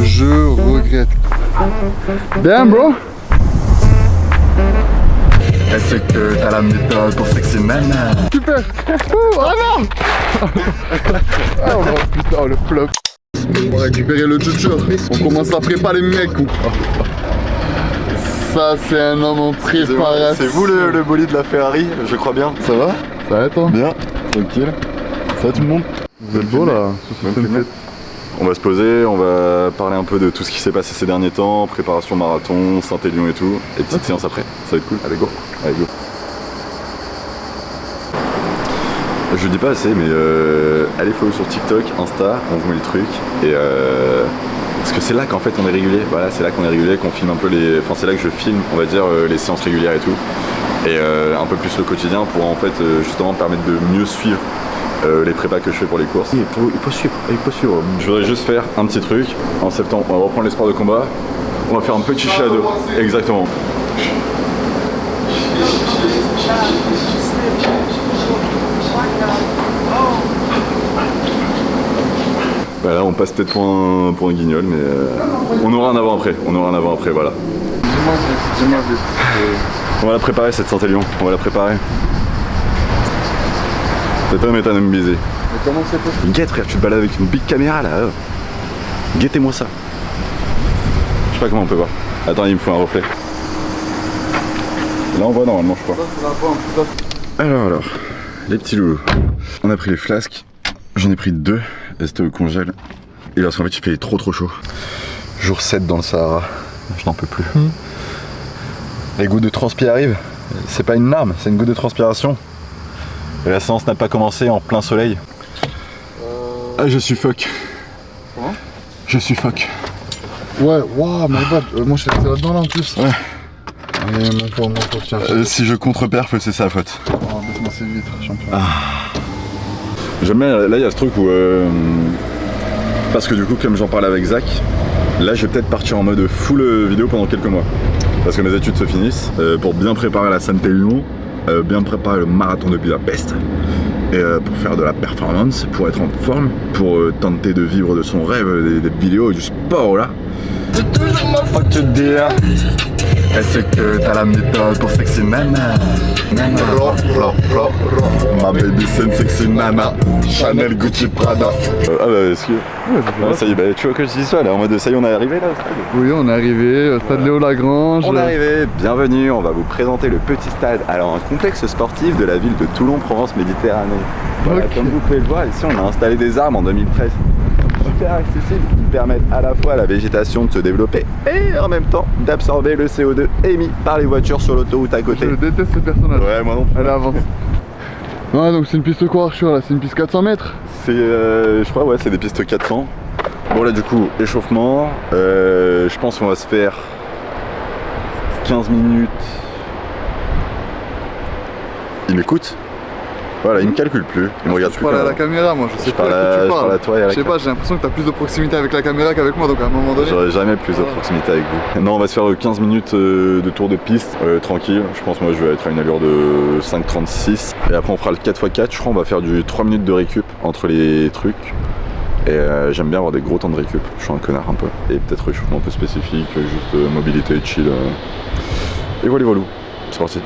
Je regrette. Bien, bro. Est-ce que t'as la méthode pour sexy nana? Super. Ah non. Ah oh, putain, le flop. On va récupérer le chuchur. On commence à préparer les mecs. Ça, c'est un homme en préparation. C'est vous le bolide de la Ferrari, je crois bien. Ça va? Ça va, toi? Bien, tranquille. Ça va tout le monde? Vous êtes beau là. On va se poser, on va parler un peu de tout ce qui s'est passé ces derniers temps, préparation marathon, Saint-Élion et tout, et petite séance après. Ça va être cool. Allez go. Allez go. Je dis pas assez, mais allez follow sur TikTok, Insta, on vous met le truc. Et parce que c'est là qu'en fait on est régulier. Voilà, c'est là qu'on est régulier, qu'on filme un peu les. Enfin, c'est là que je filme, on va dire, les séances régulières et tout. Et un peu plus le quotidien pour en fait justement permettre de mieux suivre les prépas que je fais pour les courses. Il faut suivre. Je voudrais juste faire un petit truc. En septembre, on va reprendre les sports de combat. On va faire un petit shadow. Exactement. Bah là on passe peut-être pour un guignol, mais on aura un avant après. Voilà. Dis-moi vite. On va la préparer cette Saint-Élion, on va la préparer. Cet homme est un homme baisé. Mais comment c'est possible? Guette frère, tu te balades avec une big caméra là. Guettez-moi ça. Je sais pas comment on peut voir. Attends, il me faut un reflet. Là on voit normalement je crois. Ça c'est la bombe, ça. Alors, les petits loulous. On a pris les flasques. J'en ai pris 2. C'était au congèle. Et parce qu'en fait il fait trop chaud. Jour 7 dans le Sahara. Je n'en peux plus. Les gouttes de transpi arrivent. C'est pas une larme, c'est une goutte de transpiration. Et la séance n'a pas commencé en plein soleil. Ah, je suffoque. Comment? Je suffoque. Ouais, waouh, my bad. Moi je suis resté là-dedans là en plus. Ouais. Mais mon pauvre, tiens. Si je contre-perf, c'est sa faute. Oh, baisse-moi ces vitres, champion. J'aime bien, là il y a ce truc où... parce que du coup, comme j'en parlais avec Zach, là je vais peut-être partir en mode full vidéo pendant quelques mois. Parce que mes études se finissent, pour bien préparer la Saint-Élion, bien préparer le marathon de Budapest, et pour faire de la performance, pour être en forme, pour tenter de vivre de son rêve, des vidéos, du sport là. C'est toujours ma faute de dire. Est-ce que t'as la méthode pour sexy nana? Ma baby c'est une sexy nana. Chanel, Gucci, Prada. Ah bah est-ce que... Ouais, ça y est, bah, tu vois que je dis ça là, en mode ça y est on est arrivé là au stade. Oui, on est arrivé au stade Léo Lagrange. On est arrivé, bienvenue, on va vous présenter le petit stade. Alors un complexe sportif de la ville de Toulon-Provence-Méditerranée. Voilà, Okay. comme vous pouvez le voir, ici on a installé des arbres en 2013. Super accessibles qui permettent à la fois à la végétation de se développer et en même temps d'absorber le CO2 émis par les voitures sur l'autoroute à côté. Je déteste ce personnage. Ouais, moi non plus. Allez, avance. Ouais, donc c'est une piste quoi, Arthur là? C'est une piste 400 mètres? C'est, je crois, ouais, c'est des pistes 400. Bon là du coup, échauffement, je pense qu'on va se faire 15 minutes. Il m'écoute? Voilà, il me calcule plus, il me regarde plus. Je parle à la caméra, moi, je sais pas à qui tu parles. À toi et à la je sais pas, j'ai l'impression que t'as plus de proximité avec la caméra qu'avec moi, donc à un moment donné. J'aurai jamais plus de proximité avec vous. Non, on va se faire 15 minutes de tour de piste, tranquille. Je pense moi je vais être à une allure de 5,36. Et après on fera le 4x4, je crois on va faire du 3 minutes de récup entre les trucs. Et j'aime bien avoir des gros temps de récup, je suis un connard un peu. Et peut-être réchauffement un peu spécifique, juste mobilité, chill. Et voilà, c'est parti.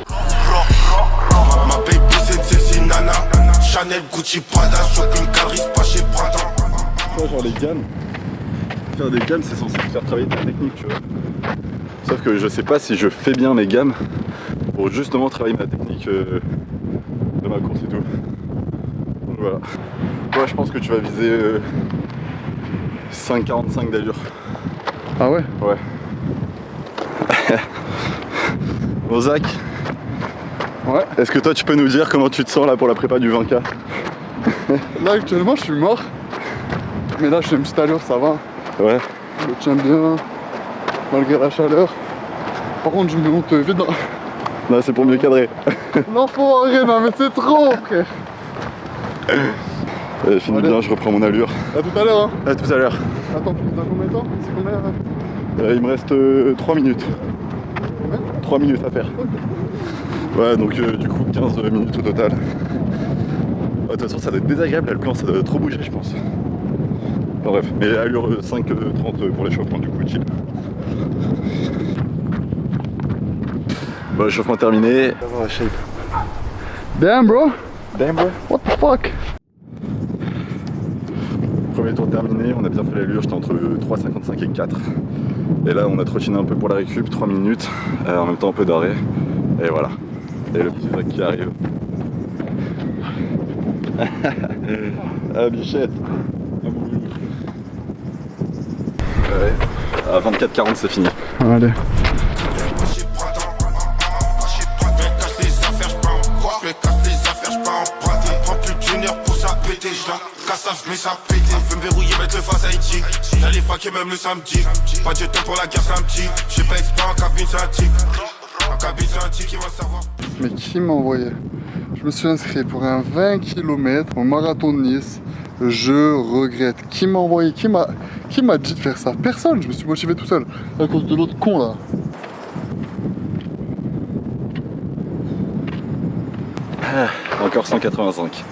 Chanel, Gucci, Prada, shopping, Caris, pas chez Prada. Genre les gammes, faire des gammes c'est censé te faire travailler ta technique, tu vois. Sauf que je sais pas si je fais bien mes gammes pour justement travailler ma technique de ma course et tout. Donc voilà. Toi je pense que tu vas viser 5,45 d'allure. Ah ouais? Ouais. Bon Zach, Ouais. est-ce que toi tu peux nous dire comment tu te sens là pour la prépa du 20K? Là actuellement je suis mort. Mais là je suis une petite allure, ça va. Ouais. Je le tiens bien, malgré la chaleur. Par contre je me monte vite dans... Non c'est pour mieux cadrer. L'enfoiré, non mais c'est trop frère. Finis Allez. bien, je reprends mon allure. A tout à l'heure hein. À tout à l'heure. Attends, dans combien de temps? C'est combien là? Il me reste 3 minutes. Combien? 3 minutes à faire. Ouais, donc du coup 15 minutes au total. De toute façon, ça doit être désagréable là, le plan, ça doit trop bouger, je pense. Enfin bref, mais allure 5-30 pour l'échauffement du coup, chill. Bon, échauffement terminé. Damn bro, Damn bro. what the fuck? Premier tour terminé, on a bien fait l'allure, j'étais entre 3,55 et 4. Et là on a trottiné un peu pour la récup, 3 minutes, en même temps un peu d'arrêt. Et voilà. Et le petit Zach qui arrive. Ah bichette. Ouais. À 24,40 c'est fini. Allez. J'ai printemps, j'ai printemps. Je casse les affaires, j'pars en quoi? Je casse les affaires, j'pars en printemps. Prends plus d'une heure pour ça péter, j'la casse ça, j'mets ça péter. Je veux me verrouiller, mettre le face Haïti. J'allais faquer même le samedi. Pas de temps pour la guerre, c'est un petit. J'suis pas expert en cabine, c'est un tic. En cabine, c'est un tic, il va savoir. Mais qui m'a envoyé? Je me suis inscrit pour un 20 km au marathon de Nice. Je regrette. Qui m'a envoyé? Qui m'a dit de faire ça? Personne. Je me suis motivé tout seul. À cause de l'autre con là. Encore 185.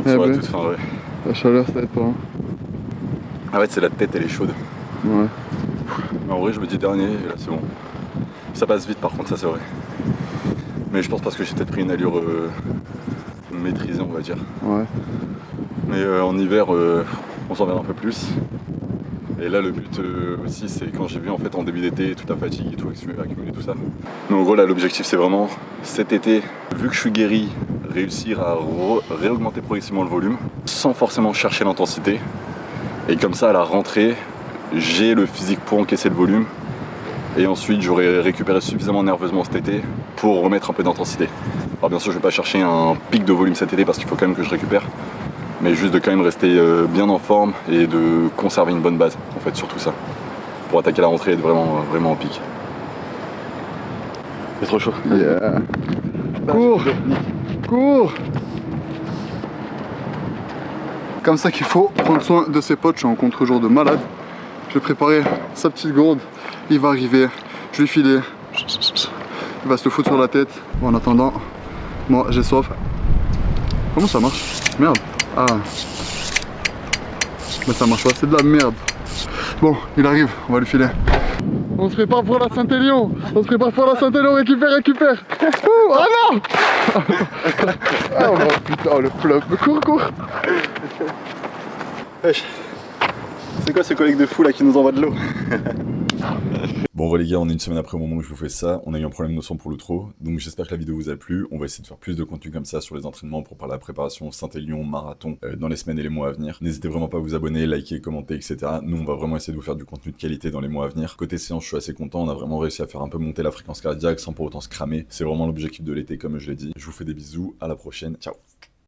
Eh Sur la ben, toute fin, ouais. la chaleur ça aide pas. Hein. Ah ouais, c'est la tête, elle est chaude. Ouais. Mais en vrai, je me dis dernier, et là c'est bon. Ça passe vite par contre, ça c'est vrai. Mais je pense parce que j'ai peut-être pris une allure maîtrisée, on va dire. Ouais. Mais en hiver, on s'en verra un peu plus. Et là, le but aussi, c'est quand j'ai vu en fait en début d'été toute la fatigue et tout, accumuler tout ça. Donc en gros, là, l'objectif, c'est vraiment cet été, vu que je suis guéri, réussir à réaugmenter progressivement le volume sans forcément chercher l'intensité. Et comme ça, à la rentrée, j'ai le physique pour encaisser le volume. Et ensuite, j'aurai récupéré suffisamment nerveusement cet été pour remettre un peu d'intensité. Alors bien sûr, je ne vais pas chercher un pic de volume cet été parce qu'il faut quand même que je récupère. Mais juste de quand même rester bien en forme et de conserver une bonne base, en fait, surtout ça. Pour attaquer la rentrée et être vraiment en pic. C'est trop chaud. Yeah. Cours. Cours. Comme ça qu'il faut prendre soin de ses potes. Je suis en contre-jour de malade. Je vais préparer sa petite gourde. Il va arriver. Je vais filer. Il va se le foutre sur la tête. Bon, en attendant, moi j'ai soif. Comment ça marche? Merde. Ah. Mais ça marche pas, c'est de la merde. Bon, il arrive, on va lui filer. On se prépare pour la Saint-Élion. On se prépare pour la Saint-Élion, récupère. Ouh, ah non. Ah oh, putain, oh, le flop. Cours. Wesh. C'est quoi ces collègues de fou là qui nous envoient de l'eau? Bon les gars, on est une semaine après au moment où je vous fais ça, on a eu un problème de son pour l'outro, donc j'espère que la vidéo vous a plu, on va essayer de faire plus de contenu comme ça sur les entraînements pour parler de la préparation Saint-Élion, marathon, dans les semaines et les mois à venir. N'hésitez vraiment pas à vous abonner, liker, commenter, etc. Nous on va vraiment essayer de vous faire du contenu de qualité dans les mois à venir. Côté séance, je suis assez content, on a vraiment réussi à faire un peu monter la fréquence cardiaque sans pour autant se cramer. C'est vraiment l'objectif de l'été comme je l'ai dit. Je vous fais des bisous, à la prochaine, ciao.